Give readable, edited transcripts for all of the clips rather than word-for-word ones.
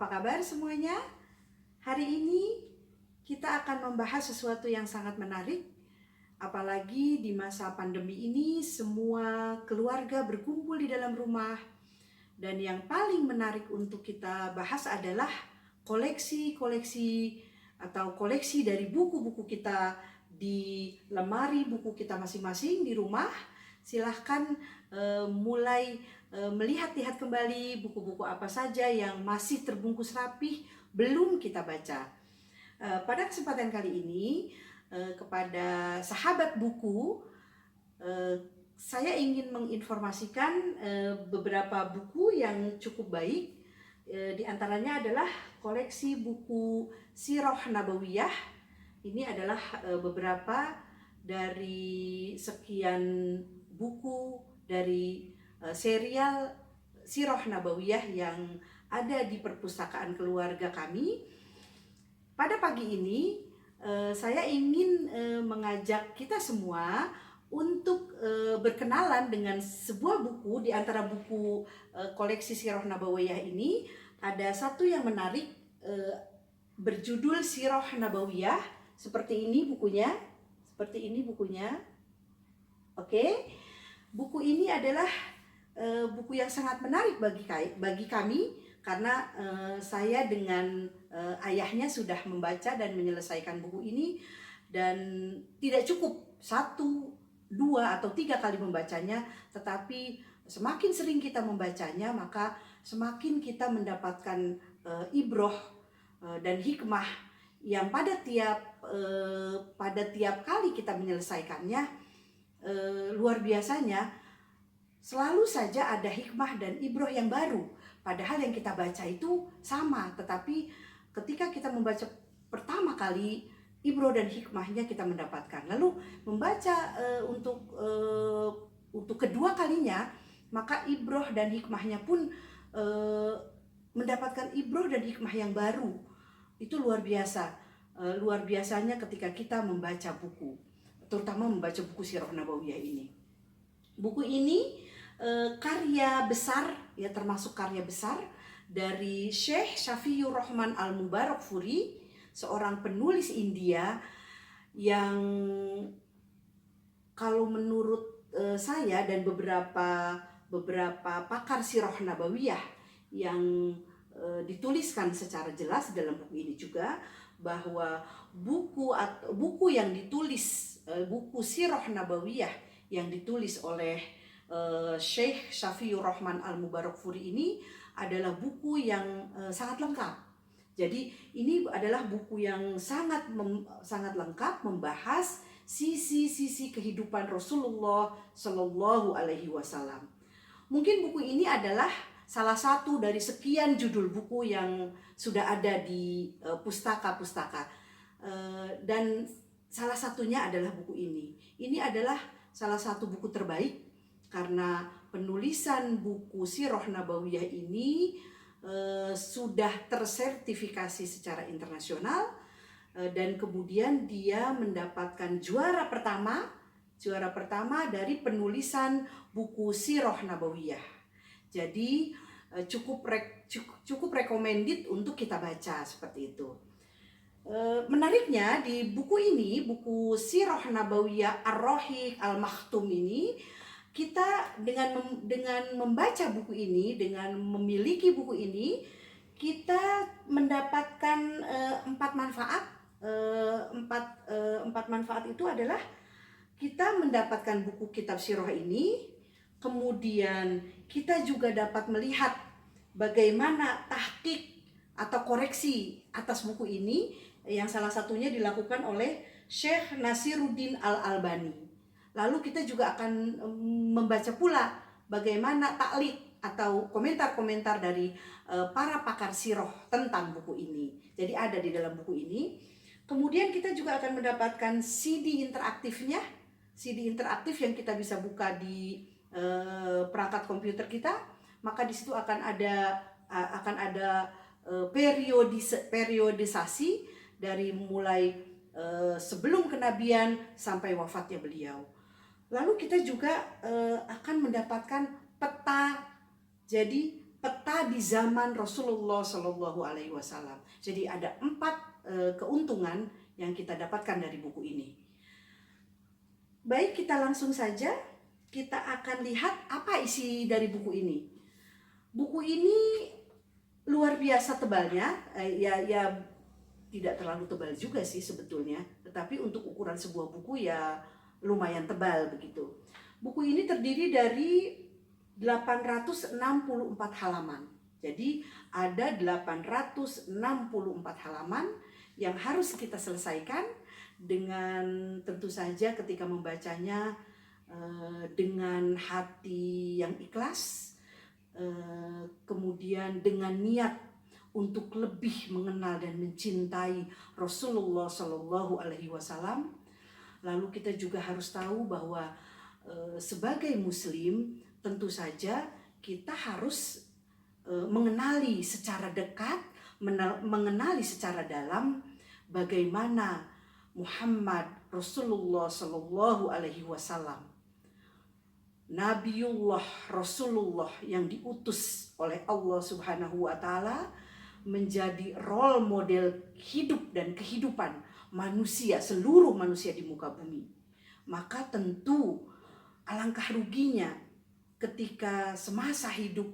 Apa kabar semuanya? Hari ini kita akan membahas sesuatu yang sangat menarik. Apalagi di masa pandemi ini semua keluarga berkumpul di dalam rumah. Dan yang paling menarik untuk kita bahas adalah koleksi-koleksi atau koleksi dari buku-buku kita di lemari buku kita masing-masing di rumah. Silahkan mulai melihat-lihat kembali buku-buku apa saja yang masih terbungkus rapih belum kita baca. Pada kesempatan kali ini kepada sahabat buku, saya ingin menginformasikan beberapa buku yang cukup baik. Di antaranya adalah koleksi buku Sirah Nabawiyah. Ini adalah beberapa dari sekian buku dari serial Sirah Nabawiyah yang ada di perpustakaan keluarga kami. Pada pagi ini saya ingin mengajak kita semua untuk berkenalan dengan sebuah buku. Di antara buku koleksi Sirah Nabawiyah ini ada satu yang menarik, berjudul Sirah Nabawiyah. Seperti ini bukunya, Oke. Buku ini adalah buku yang sangat menarik bagi kami karena saya dengan ayahnya sudah membaca dan menyelesaikan buku ini, dan tidak cukup 1, 2, atau 3 kali membacanya, tetapi semakin sering kita membacanya maka semakin kita mendapatkan ibroh dan hikmah yang pada tiap kali kita menyelesaikannya, luar biasanya selalu saja ada hikmah dan ibroh yang baru. Padahal yang kita baca itu sama, tetapi ketika kita membaca pertama kali, ibroh dan hikmahnya kita mendapatkan. Lalu membaca untuk kedua kalinya, maka ibroh dan hikmahnya pun mendapatkan ibroh dan hikmah yang baru. Itu luar biasa. Luar biasanya ketika kita membaca buku, terutama membaca buku Sirah Nabawiyah ini. Buku ini karya besar, ya, termasuk karya besar dari Syekh Syafiur Rahman Al-Mubarakfuri, seorang penulis India yang kalau menurut saya dan beberapa pakar Sirah Nabawiyah yang dituliskan secara jelas dalam buku ini juga, bahwa buku yang ditulis, buku Sirah Nabawiyah yang ditulis oleh Syekh Syafiur Rahman Al-Mubarakfuri ini adalah buku yang sangat lengkap. Jadi ini adalah buku yang sangat lengkap, membahas sisi-sisi kehidupan Rasulullah Shallallahu Alaihi Wasallam. Mungkin buku ini adalah salah satu dari sekian judul buku yang sudah ada di pustaka-pustaka, dan salah satunya adalah buku ini. Ini adalah salah satu buku terbaik karena penulisan buku Sirah Nabawiyah ini sudah tersertifikasi secara internasional, dan kemudian dia mendapatkan juara pertama dari penulisan buku Sirah Nabawiyah. Jadi cukup recommended untuk kita baca seperti itu. Menariknya di buku ini, buku Sirah Nabawiyah Ar-Rahiq Al-Makhtum ini, kita dengan membaca buku ini, dengan memiliki buku ini, kita mendapatkan 4 manfaat. Empat manfaat itu adalah kita mendapatkan buku kitab sirah ini, kemudian kita juga dapat melihat bagaimana tahqiq atau koreksi atas buku ini, yang salah satunya dilakukan oleh Syekh Nasiruddin Al-Albani. Lalu kita juga akan membaca pula bagaimana taklid atau komentar-komentar dari para pakar sirah tentang buku ini. Jadi ada di dalam buku ini. Kemudian kita juga akan mendapatkan CD interaktifnya, CD interaktif yang kita bisa buka di perangkat komputer kita. Maka di situ akan ada periodisasi dari mulai sebelum kenabian sampai wafatnya beliau. Lalu kita juga akan mendapatkan peta. Jadi peta di zaman Rasulullah Shallallahu Alaihi Wasallam. Jadi ada 4 keuntungan yang kita dapatkan dari buku ini. Baik, kita langsung saja, kita akan lihat apa isi dari buku ini. Buku ini luar biasa tebalnya, ya tidak terlalu tebal juga sih sebetulnya, tetapi untuk ukuran sebuah buku ya lumayan tebal begitu. Buku ini terdiri dari 864 halaman. Jadi ada 864 halaman yang harus kita selesaikan dengan tentu saja ketika membacanya dengan hati yang ikhlas, kemudian dengan niat untuk lebih mengenal dan mencintai Rasulullah Shallallahu Alaihi Wasallam. Lalu kita juga harus tahu bahwa sebagai Muslim tentu saja kita harus mengenali secara dekat, mengenali secara dalam bagaimana Muhammad Rasulullah Shallallahu Alaihi Wasallam, Nabiullah Rasulullah yang diutus oleh Allah Subhanahu wa Ta'ala, menjadi role model hidup dan kehidupan manusia, seluruh manusia di muka bumi. Maka tentu alangkah ruginya ketika semasa hidup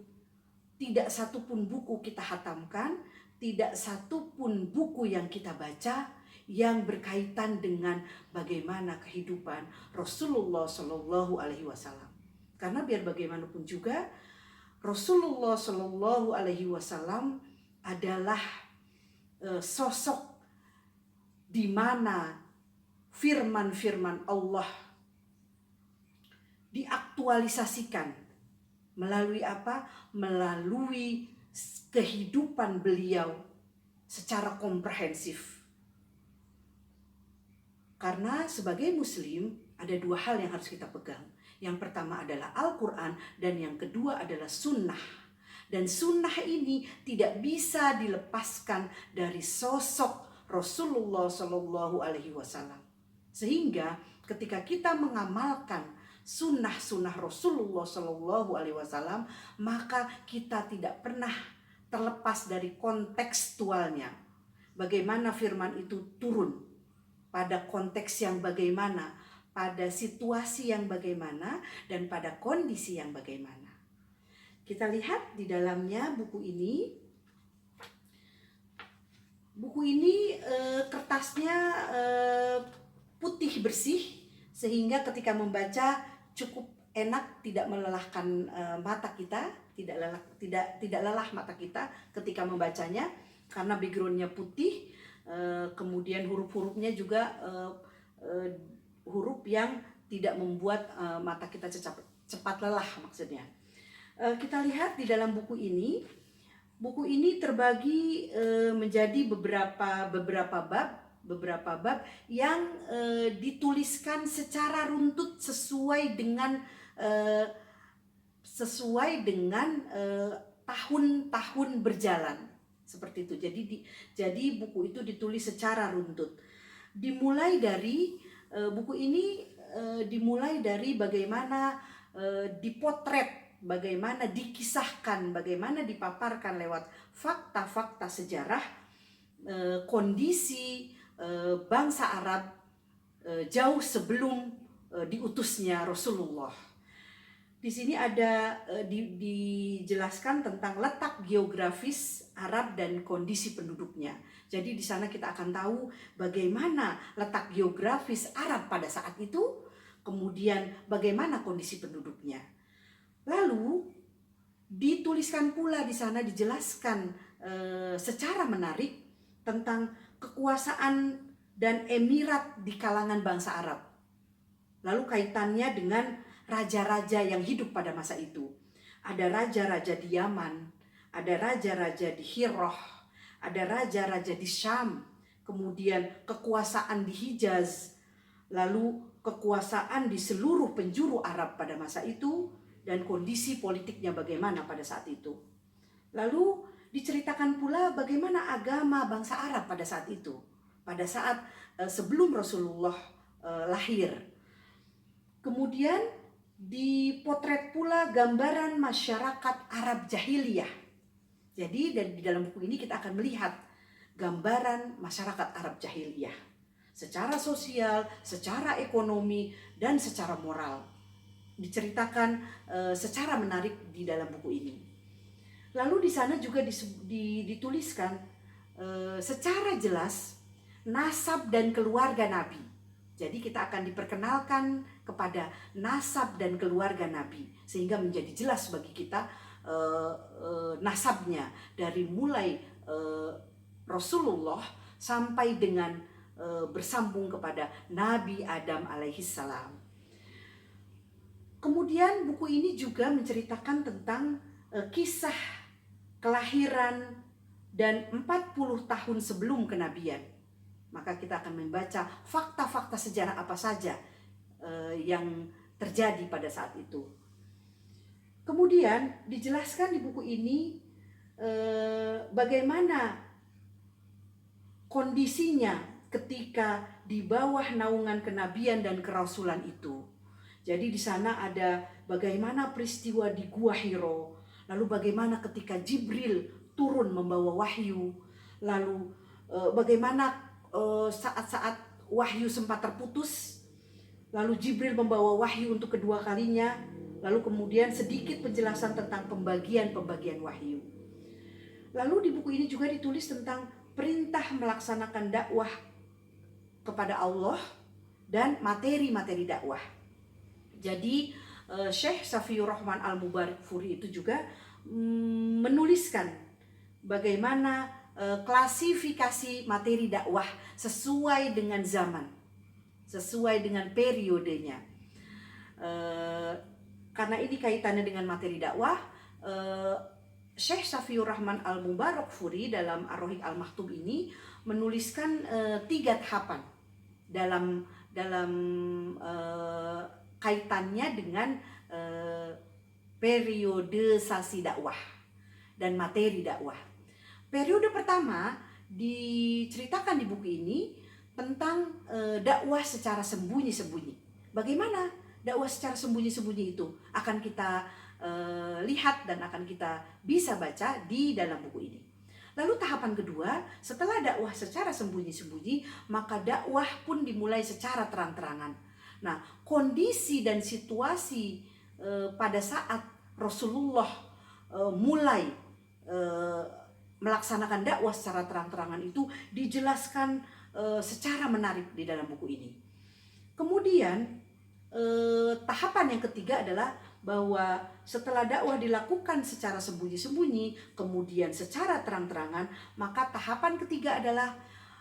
tidak satupun buku kita hatamkan, tidak satupun buku yang kita baca yang berkaitan dengan bagaimana kehidupan Rasulullah Shallallahu Alaihi Wasallam. Karena biar bagaimanapun juga Rasulullah Shallallahu Alaihi Wasallam adalah sosok di mana firman-firman Allah diaktualisasikan melalui apa? Melalui kehidupan beliau secara komprehensif. Karena sebagai Muslim ada 2 hal yang harus kita pegang. Yang pertama adalah Al-Quran dan yang kedua adalah sunnah. Dan sunnah ini tidak bisa dilepaskan dari sosok Rasulullah Shallallahu Alaihi Wasallam. Sehingga ketika kita mengamalkan sunnah-sunnah Rasulullah Shallallahu Alaihi Wasallam, maka kita tidak pernah terlepas dari kontekstualnya. Bagaimana firman itu turun, pada konteks yang bagaimana, pada situasi yang bagaimana, dan pada kondisi yang bagaimana. Kita lihat di dalamnya buku ini. Buku ini kertasnya putih bersih, sehingga ketika membaca cukup enak, tidak melelahkan mata kita, tidak lelah mata kita ketika membacanya, karena backgroundnya putih. Kemudian huruf-hurufnya juga huruf yang tidak membuat mata kita cepat lelah maksudnya. Kita lihat di dalam buku ini. Buku ini terbagi menjadi beberapa bab yang dituliskan secara runtut sesuai dengan tahun-tahun berjalan. Seperti itu. Jadi buku itu ditulis secara runtut. Buku ini dimulai dari bagaimana dipotret, bagaimana dikisahkan, bagaimana dipaparkan lewat fakta-fakta sejarah kondisi bangsa Arab jauh sebelum diutusnya Rasulullah. Di sini ada dijelaskan tentang letak geografis Arab dan kondisi penduduknya. Jadi di sana kita akan tahu bagaimana letak geografis Arab pada saat itu, kemudian bagaimana kondisi penduduknya. Lalu dituliskan pula di sana, dijelaskan secara menarik tentang kekuasaan dan emirat di kalangan bangsa Arab. Lalu kaitannya dengan raja-raja yang hidup pada masa itu. Ada raja-raja di Yaman, ada raja-raja di Hirah, ada raja-raja di Syam, kemudian kekuasaan di Hijaz, lalu kekuasaan di seluruh penjuru Arab pada masa itu, dan kondisi politiknya bagaimana pada saat itu. Lalu diceritakan pula bagaimana agama bangsa Arab pada saat itu, pada saat sebelum Rasulullah lahir. Kemudian dipotret pula gambaran masyarakat Arab jahiliyah. Jadi di dalam buku ini kita akan melihat gambaran masyarakat Arab jahiliyah secara sosial, secara ekonomi, dan secara moral. Diceritakan secara menarik di dalam buku ini. Lalu di sana juga dituliskan secara jelas nasab dan keluarga Nabi. Jadi kita akan diperkenalkan kepada nasab dan keluarga Nabi sehingga menjadi jelas bagi kita nasabnya dari mulai Rasulullah sampai dengan bersambung kepada Nabi Adam alaihissalam. Kemudian buku ini juga menceritakan tentang kisah kelahiran dan 40 tahun sebelum kenabian. Maka kita akan membaca fakta-fakta sejarah apa saja yang terjadi pada saat itu. Kemudian dijelaskan di buku ini bagaimana kondisinya ketika di bawah naungan kenabian dan kerasulan itu. Jadi di sana ada bagaimana peristiwa di Gua Hiro, lalu bagaimana ketika Jibril turun membawa wahyu, lalu bagaimana saat-saat wahyu sempat terputus, lalu Jibril membawa wahyu untuk kedua kalinya, lalu kemudian sedikit penjelasan tentang pembagian wahyu. Lalu di buku ini juga ditulis tentang perintah melaksanakan dakwah kepada Allah dan materi-materi dakwah. Jadi Syekh Safiur Rahman Al-Mubarakfuri itu juga menuliskan bagaimana klasifikasi materi dakwah sesuai dengan zaman, sesuai dengan periodenya. Karena ini kaitannya dengan materi dakwah, Syekh Safiur Rahman Al-Mubarakfuri dalam Ar-Rahiq Al-Maktum ini menuliskan 3 tahapan dalam kaitannya dengan periodisasi dakwah dan materi dakwah. Periode pertama diceritakan di buku ini tentang dakwah secara sembunyi-sembunyi. Bagaimana dakwah secara sembunyi-sembunyi itu akan kita lihat dan akan kita bisa baca di dalam buku ini. Lalu tahapan kedua, setelah dakwah secara sembunyi-sembunyi, maka dakwah pun dimulai secara terang-terangan. Nah, kondisi dan situasi pada saat Rasulullah mulai melaksanakan dakwah secara terang-terangan itu dijelaskan secara menarik di dalam buku ini. Kemudian tahapan yang ketiga adalah bahwa setelah dakwah dilakukan secara sembunyi-sembunyi, kemudian secara terang-terangan, maka tahapan ketiga adalah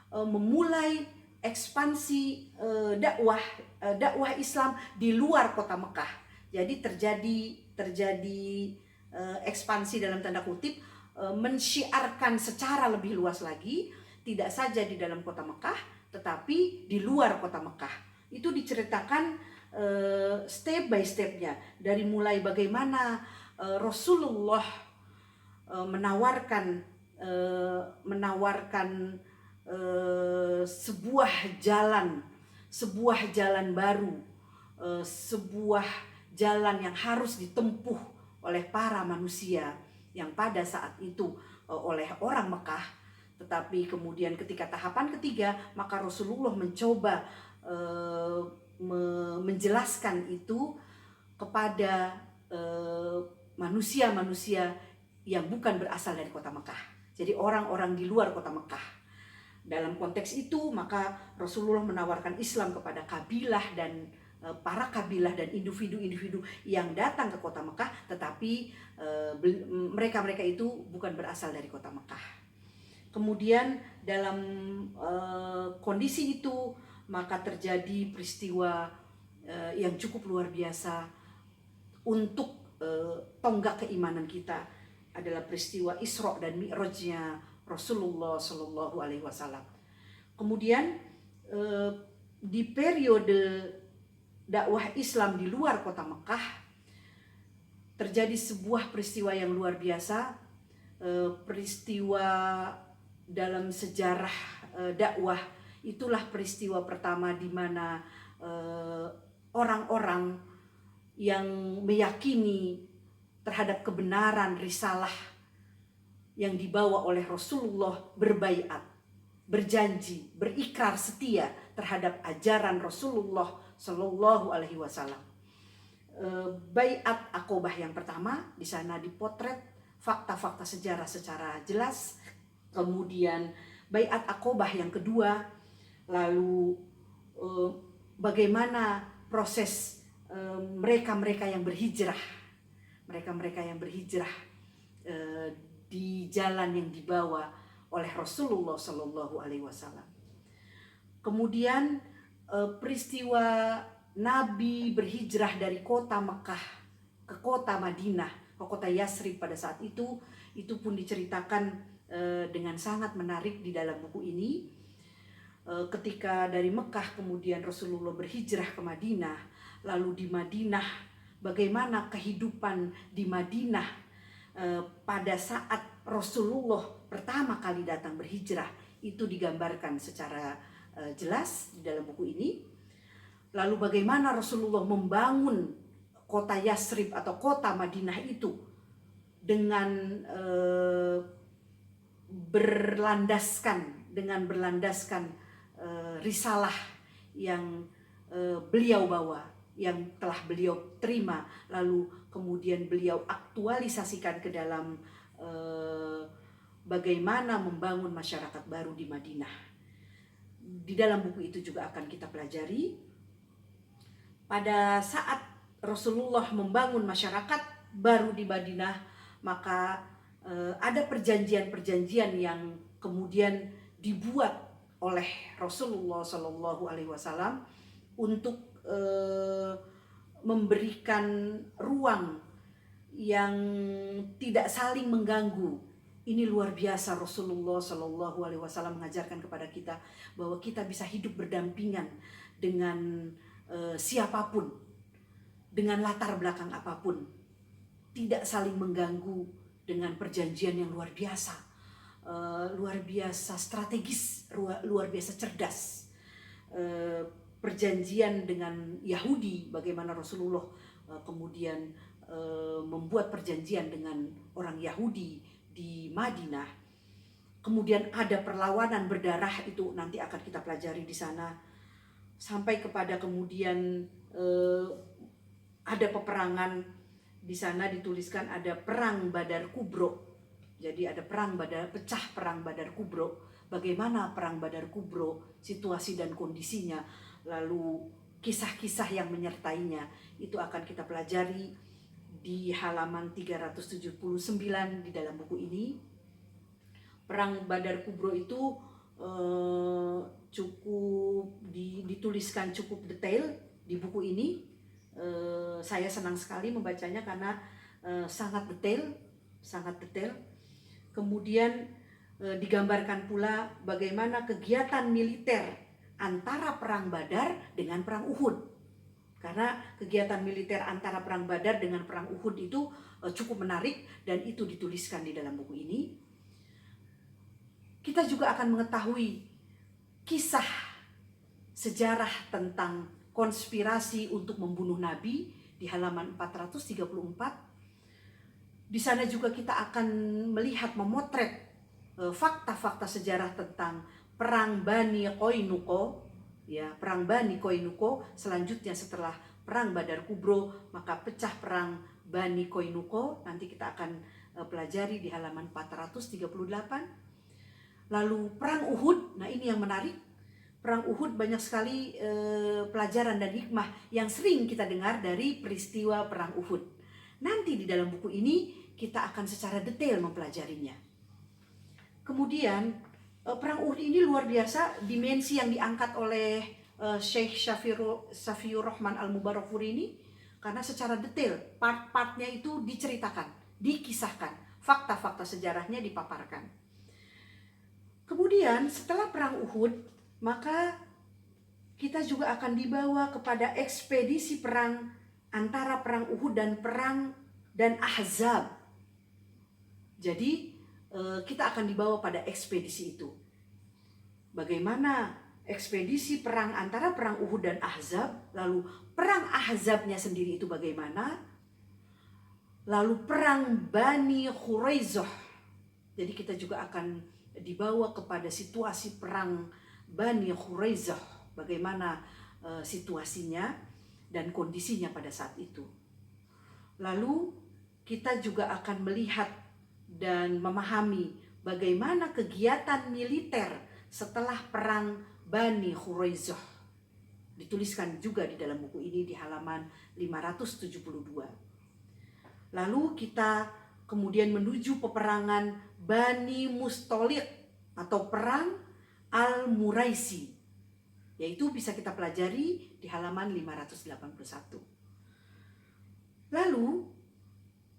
memulai ekspansi dakwah Islam di luar kota Mekah. Jadi terjadi ekspansi dalam tanda kutip, mensyiarkan secara lebih luas lagi, tidak saja di dalam kota Mekah, tetapi di luar kota Mekah. Itu diceritakan step by stepnya, dari mulai bagaimana Rasulullah menawarkan sebuah jalan baru, sebuah jalan yang harus ditempuh oleh para manusia yang pada saat itu oleh orang Mekah. Tetapi kemudian ketika tahapan ketiga, maka Rasulullah mencoba menjelaskan itu kepada manusia-manusia yang bukan berasal dari kota Mekah. Jadi orang-orang di luar kota Mekah. Dalam konteks itu, maka Rasulullah menawarkan Islam kepada kabilah dan para kabilah dan individu-individu yang datang ke kota Mekah, tetapi mereka itu bukan berasal dari kota Mekah. Kemudian dalam kondisi itu, maka terjadi peristiwa yang cukup luar biasa untuk tonggak keimanan kita, adalah peristiwa Isra dan Mi'rajnya Rasulullah Shallallahu Alaihi Wasallam. Kemudian di periode dakwah Islam di luar kota Mekah terjadi sebuah peristiwa yang luar biasa, peristiwa dalam sejarah dakwah. Itulah peristiwa pertama di mana orang-orang yang meyakini terhadap kebenaran risalah yang dibawa oleh Rasulullah berbaiat, berjanji, berikrar setia terhadap ajaran Rasulullah Shallallahu Alaihi Wasallam. Baiat Aqobah yang pertama, di sana dipotret fakta-fakta sejarah secara jelas. Kemudian Baiat Aqobah yang kedua, lalu bagaimana proses mereka-mereka yang berhijrah, di jalan yang dibawa oleh Rasulullah Shallallahu Alaihi Wasallam. Kemudian peristiwa Nabi berhijrah dari kota Mekah ke kota Madinah, ke kota Yasrib pada saat itu pun diceritakan dengan sangat menarik di dalam buku ini. Ketika dari Mekah kemudian Rasulullah berhijrah ke Madinah, lalu di Madinah bagaimana kehidupan di Madinah pada saat Rasulullah pertama kali datang berhijrah, itu digambarkan secara jelas di dalam buku ini. Lalu bagaimana Rasulullah membangun kota Yasrib atau kota Madinah itu dengan berlandaskan risalah yang beliau bawa, yang telah beliau terima, lalu kemudian beliau aktualisasikan ke dalam bagaimana membangun masyarakat baru di Madinah. Di dalam buku itu juga akan kita pelajari pada saat Rasulullah membangun masyarakat baru di Madinah, maka ada perjanjian-perjanjian yang kemudian dibuat oleh Rasulullah Shallallahu Alaihi Wasallam untuk memberikan ruang yang tidak saling mengganggu. Ini luar biasa, Rasulullah Shallallahu Alaihi Wasallam mengajarkan kepada kita bahwa kita bisa hidup berdampingan dengan siapapun, dengan latar belakang apapun, tidak saling mengganggu, dengan perjanjian yang luar biasa strategis, luar biasa cerdas. Perjanjian dengan Yahudi, bagaimana Rasulullah kemudian membuat perjanjian dengan orang Yahudi di Madinah. Kemudian ada perlawanan berdarah, itu nanti akan kita pelajari di sana, sampai kepada kemudian ada peperangan. Di sana dituliskan ada perang Badar Kubro. Jadi ada pecah perang Badar Kubro. Bagaimana perang Badar Kubro, situasi dan kondisinya, lalu kisah-kisah yang menyertainya, itu akan kita pelajari di halaman 379 di dalam buku ini. Perang Badar Kubro itu dituliskan cukup detail di buku ini. Saya senang sekali membacanya karena sangat detail. Kemudian digambarkan pula bagaimana kegiatan militer antara perang Badar dengan perang Uhud. Karena kegiatan militer antara perang Badar dengan perang Uhud itu cukup menarik, dan itu dituliskan di dalam buku ini. Kita juga akan mengetahui kisah sejarah tentang konspirasi untuk membunuh Nabi di halaman 434. Di sana juga kita akan melihat, memotret fakta-fakta sejarah tentang perang Bani Qoinuqa, ya, perang Bani Qoinuqa. Selanjutnya setelah perang Badar Kubro, maka pecah perang Bani Qoinuqa. Nanti kita akan pelajari di halaman 438. Lalu perang Uhud, nah ini yang menarik. Perang Uhud banyak sekali pelajaran dan hikmah yang sering kita dengar dari peristiwa perang Uhud. Nanti di dalam buku ini kita akan secara detail mempelajarinya. Kemudian perang Uhud ini luar biasa, dimensi yang diangkat oleh Syekh Safiur Rahman Al-Mubarakfuri ini, karena secara detail part-partnya itu diceritakan, dikisahkan, fakta-fakta sejarahnya dipaparkan. Kemudian setelah perang Uhud, maka kita juga akan dibawa kepada ekspedisi perang antara perang Uhud dan Ahzab. Jadi kita akan dibawa pada ekspedisi itu. Bagaimana ekspedisi perang antara perang Uhud dan Ahzab, lalu perang Ahzabnya sendiri itu bagaimana, lalu perang Bani Quraisyah. Jadi kita juga akan dibawa kepada situasi perang Bani Quraisyah, bagaimana situasinya dan kondisinya pada saat itu. Lalu kita juga akan melihat dan memahami bagaimana kegiatan militer setelah perang Bani Quraisyah. Dituliskan juga di dalam buku ini di halaman 572. Lalu kita kemudian menuju peperangan Bani Mustaliq atau perang Al-Muraisi, yaitu bisa kita pelajari di halaman 581. Lalu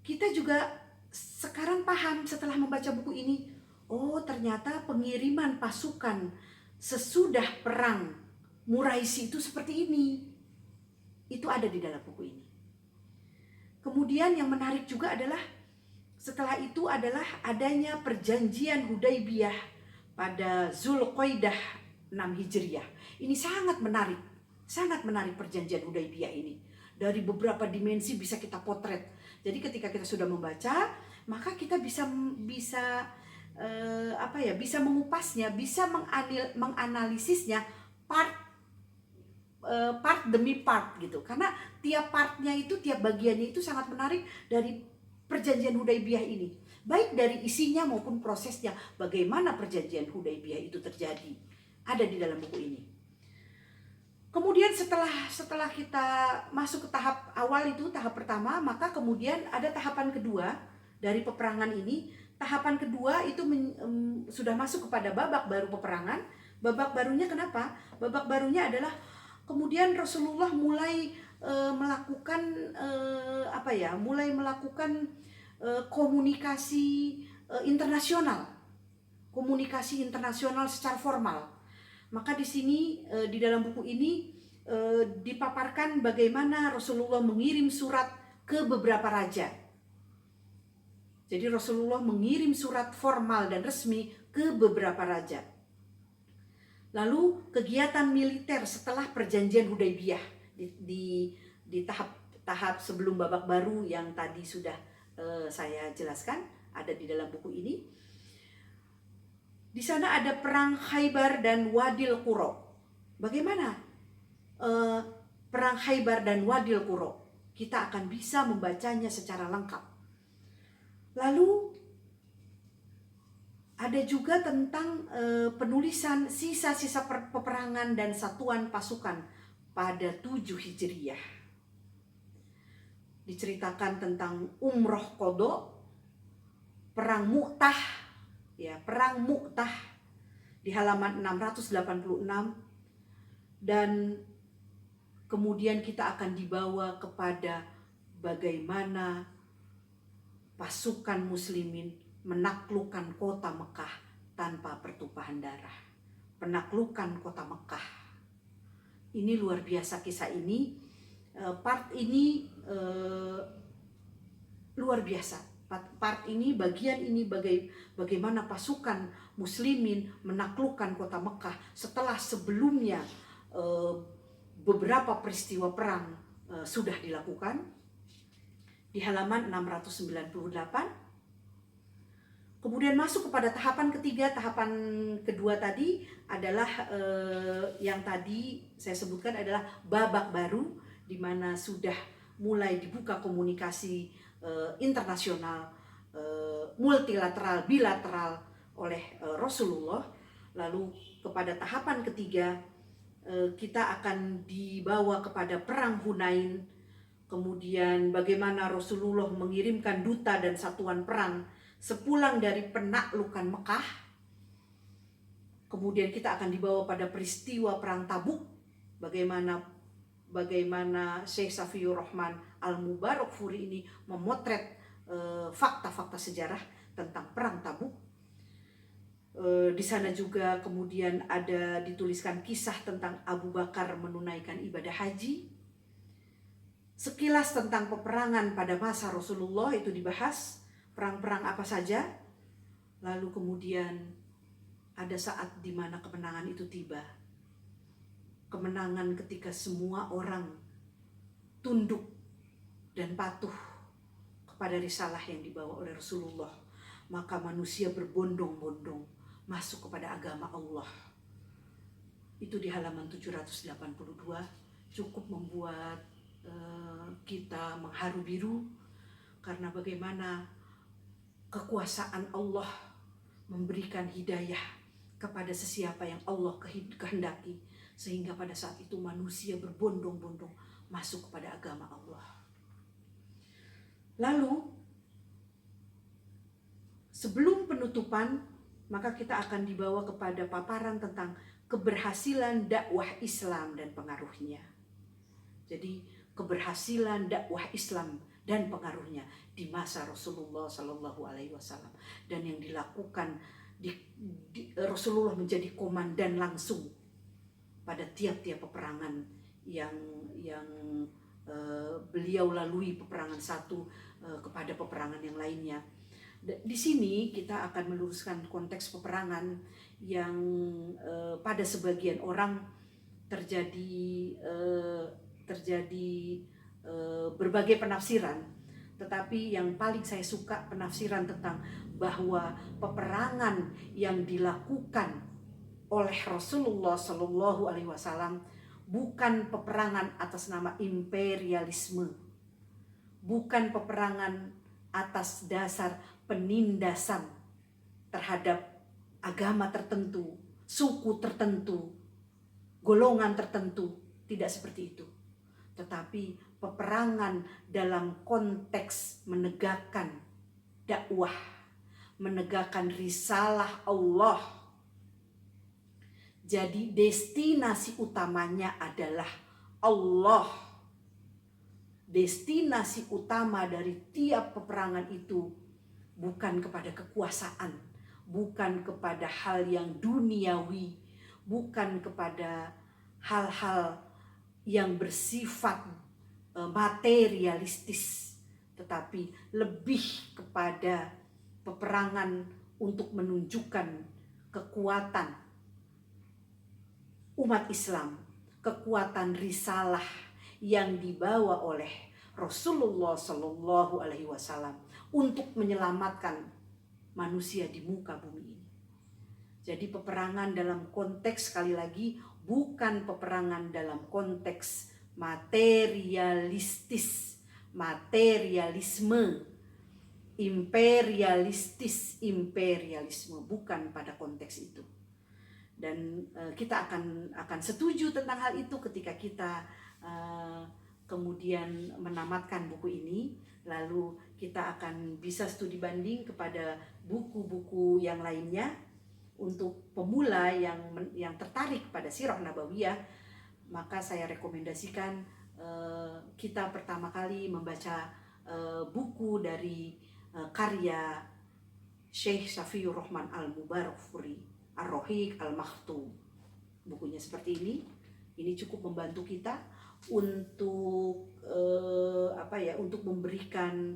kita juga sekarang paham setelah membaca buku ini, oh ternyata pengiriman pasukan sesudah perang Muraisi itu seperti ini. Itu ada di dalam buku ini. Kemudian yang menarik juga adalah setelah itu adalah adanya perjanjian Hudaybiyah pada Zulqaidah 6 Hijriah. Ini sangat menarik perjanjian Hudaybiyah ini. Dari beberapa dimensi bisa kita potret. Jadi ketika kita sudah membaca, maka kita bisa mengupasnya, bisa menganalisisnya part demi part gitu. Karena tiap partnya itu, tiap bagiannya itu sangat menarik dari perjanjian Hudaybiyah ini. Baik dari isinya maupun prosesnya, bagaimana perjanjian Hudaybiyah itu terjadi. Ada di dalam buku ini. Kemudian setelah kita masuk ke tahap awal itu, tahap pertama, maka kemudian ada tahapan kedua dari peperangan ini. Tahapan kedua itu sudah masuk kepada babak baru peperangan. Babak barunya kenapa? Babak barunya adalah kemudian Rasulullah mulai melakukan komunikasi internasional. Komunikasi internasional secara formal. Maka di sini di dalam buku ini dipaparkan bagaimana Rasulullah mengirim surat ke beberapa raja. Jadi Rasulullah mengirim surat formal dan resmi ke beberapa raja. Lalu kegiatan militer setelah perjanjian Hudaybiyah di tahap sebelum babak baru yang tadi sudah saya jelaskan ada di dalam buku ini. Di sana ada perang Khaybar dan Wadil Qura. Bagaimana perang Khaybar dan Wadil Qura? Kita akan bisa membacanya secara lengkap. Lalu ada juga tentang penulisan sisa-sisa peperangan dan satuan pasukan pada 7 Hijriyah. Diceritakan tentang Umroh Qadha, perang Mu'tah. Ya, perang Mu'tah di halaman 686, dan kemudian kita akan dibawa kepada bagaimana pasukan muslimin menaklukkan kota Mekah tanpa pertumpahan darah. Penaklukan kota Mekah. Ini luar biasa kisah ini. Part ini luar biasa. Part ini, bagian ini bagaimana pasukan muslimin menaklukkan kota Mekah setelah sebelumnya beberapa peristiwa perang sudah dilakukan. Di halaman 698. Kemudian masuk kepada tahapan ketiga. Tahapan kedua tadi adalah yang tadi saya sebutkan adalah babak baru, di mana sudah mulai dibuka komunikasi internasional, multilateral, bilateral oleh Rasulullah. Lalu kepada tahapan ketiga kita akan dibawa kepada perang Hunain. Kemudian bagaimana Rasulullah mengirimkan duta dan satuan perang sepulang dari penaklukan Mekah. Kemudian kita akan dibawa pada peristiwa perang Tabuk. Bagaimana Syekh Safiyur Rahman Al-Mubarakfuri ini memotret fakta-fakta sejarah tentang perang Tabuk. Di sana juga kemudian ada dituliskan kisah tentang Abu Bakar menunaikan ibadah haji. Sekilas tentang peperangan pada masa Rasulullah itu dibahas, perang-perang apa saja. Lalu kemudian ada saat di mana kemenangan itu tiba. kemenangan ketika semua orang tunduk dan patuh kepada risalah yang dibawa oleh Rasulullah. Maka manusia berbondong-bondong masuk kepada agama Allah. Itu di halaman 782 cukup membuat kita mengharu biru, karena bagaimana kekuasaan Allah memberikan hidayah kepada sesiapa yang Allah kehendaki, sehingga pada saat itu manusia berbondong-bondong masuk kepada agama Allah. Lalu sebelum penutupan, maka kita akan dibawa kepada paparan tentang keberhasilan dakwah Islam dan pengaruhnya. Jadi keberhasilan dakwah Islam dan pengaruhnya di masa Rasulullah Sallallahu Alaihi Wasallam, dan yang dilakukan Rasulullah menjadi komandan langsung pada tiap-tiap peperangan yang beliau lalui, peperangan satu kepada peperangan yang lainnya. Di sini kita akan meluruskan konteks peperangan yang pada sebagian orang terjadi berbagai penafsiran, tetapi yang paling saya suka penafsiran tentang bahwa peperangan yang dilakukan oleh Rasulullah Shallallahu Alaihi Wasallam bukan peperangan atas nama imperialisme, bukan peperangan atas dasar penindasan terhadap agama tertentu, suku tertentu, golongan tertentu, tidak seperti itu. Tetapi peperangan dalam konteks menegakkan dakwah, menegakkan risalah Allah. Jadi destinasi utamanya adalah Allah. Destinasi utama dari tiap peperangan itu bukan kepada kekuasaan, bukan kepada hal yang duniawi, bukan kepada hal-hal yang bersifat materialistis, tetapi lebih kepada peperangan untuk menunjukkan kekuatan umat Islam, kekuatan risalah yang dibawa oleh Rasulullah Shallallahu Alaihi Wasallam untuk menyelamatkan manusia di muka bumi ini. Jadi peperangan dalam konteks, sekali lagi, bukan peperangan dalam konteks materialistis, materialisme, imperialisme, bukan pada konteks itu. Dan kita akan setuju tentang hal itu ketika kita kemudian menamatkan buku ini, lalu kita akan bisa studi banding kepada buku-buku yang lainnya. Untuk pemula yang tertarik pada Sirah Nabawiyah, maka saya rekomendasikan kita pertama kali membaca buku dari karya Syekh Safiur Rahman Al-Mubarakfuri, Ar-Rahiq Al-Makhtum. Bukunya seperti ini. Ini cukup membantu kita untuk untuk memberikan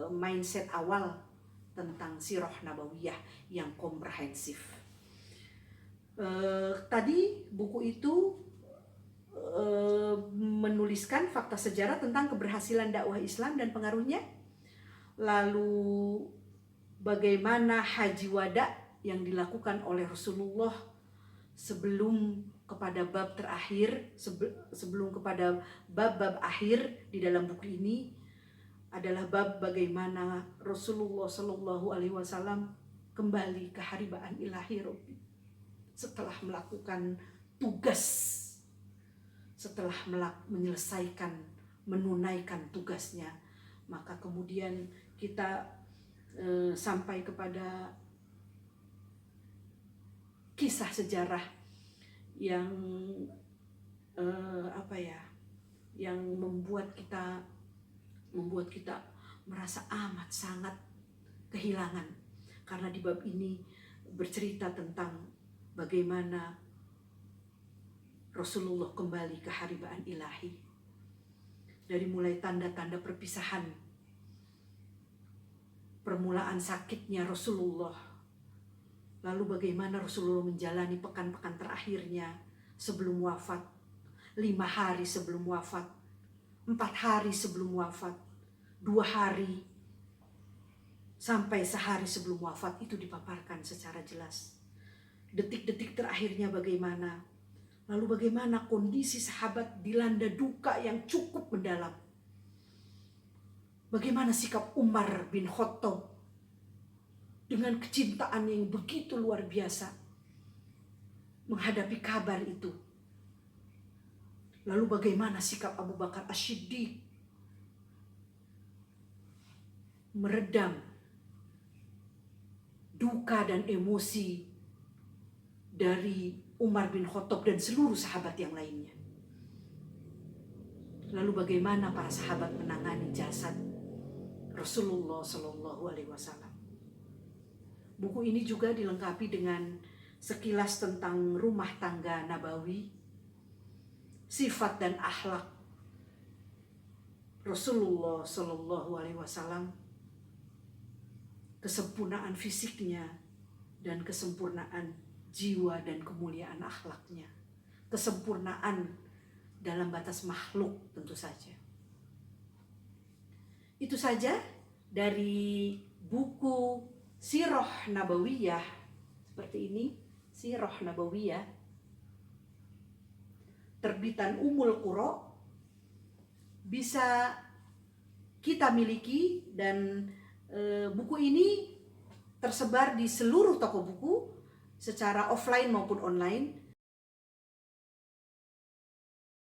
mindset awal tentang Sirah Nabawiyah yang komprehensif. Tadi buku itu menuliskan fakta sejarah tentang keberhasilan dakwah Islam dan pengaruhnya. Lalu bagaimana haji wada yang dilakukan oleh Rasulullah sebelum kepada bab terakhir, sebelum kepada bab-bab akhir di dalam buku ini, adalah bab bagaimana Rasulullah Shallallahu Alaihi Wasallam kembali ke haribaan ilahi Rabbi setelah melakukan tugas, setelah menyelesaikan, menunaikan tugasnya. Maka kemudian kita sampai kepada kisah sejarah yang yang membuat kita merasa amat sangat kehilangan, karena di bab ini bercerita tentang bagaimana Rasulullah kembali ke haribaan ilahi, dari mulai tanda-tanda perpisahan, permulaan sakitnya Rasulullah, lalu bagaimana Rasulullah menjalani pekan-pekan terakhirnya sebelum wafat, 5 hari sebelum wafat, 4 hari sebelum wafat, 2 hari, sampai sehari sebelum wafat itu dipaparkan secara jelas. Detik-detik terakhirnya bagaimana, lalu bagaimana kondisi sahabat dilanda duka yang cukup mendalam. Bagaimana sikap Umar bin Khattab dengan kecintaan yang begitu luar biasa menghadapi kabar itu. Lalu bagaimana sikap Abu Bakar As-Siddiq meredam duka dan emosi dari Umar bin Khattab dan seluruh sahabat yang lainnya. Lalu bagaimana para sahabat menangani jasad Rasulullah Shallallahu Alaihi Wasallam. Buku ini juga dilengkapi dengan sekilas tentang rumah tangga Nabawi, sifat dan akhlak Rasulullah Shallallahu Alaihi Wasallam, kesempurnaan fisiknya dan kesempurnaan jiwa dan kemuliaan akhlaknya, kesempurnaan dalam batas makhluk tentu saja. Itu saja dari buku Sirah Nabawiyah seperti ini, Sirah Nabawiyah terbitan Ummul Qura, bisa kita miliki, dan buku ini tersebar di seluruh toko buku secara offline maupun online.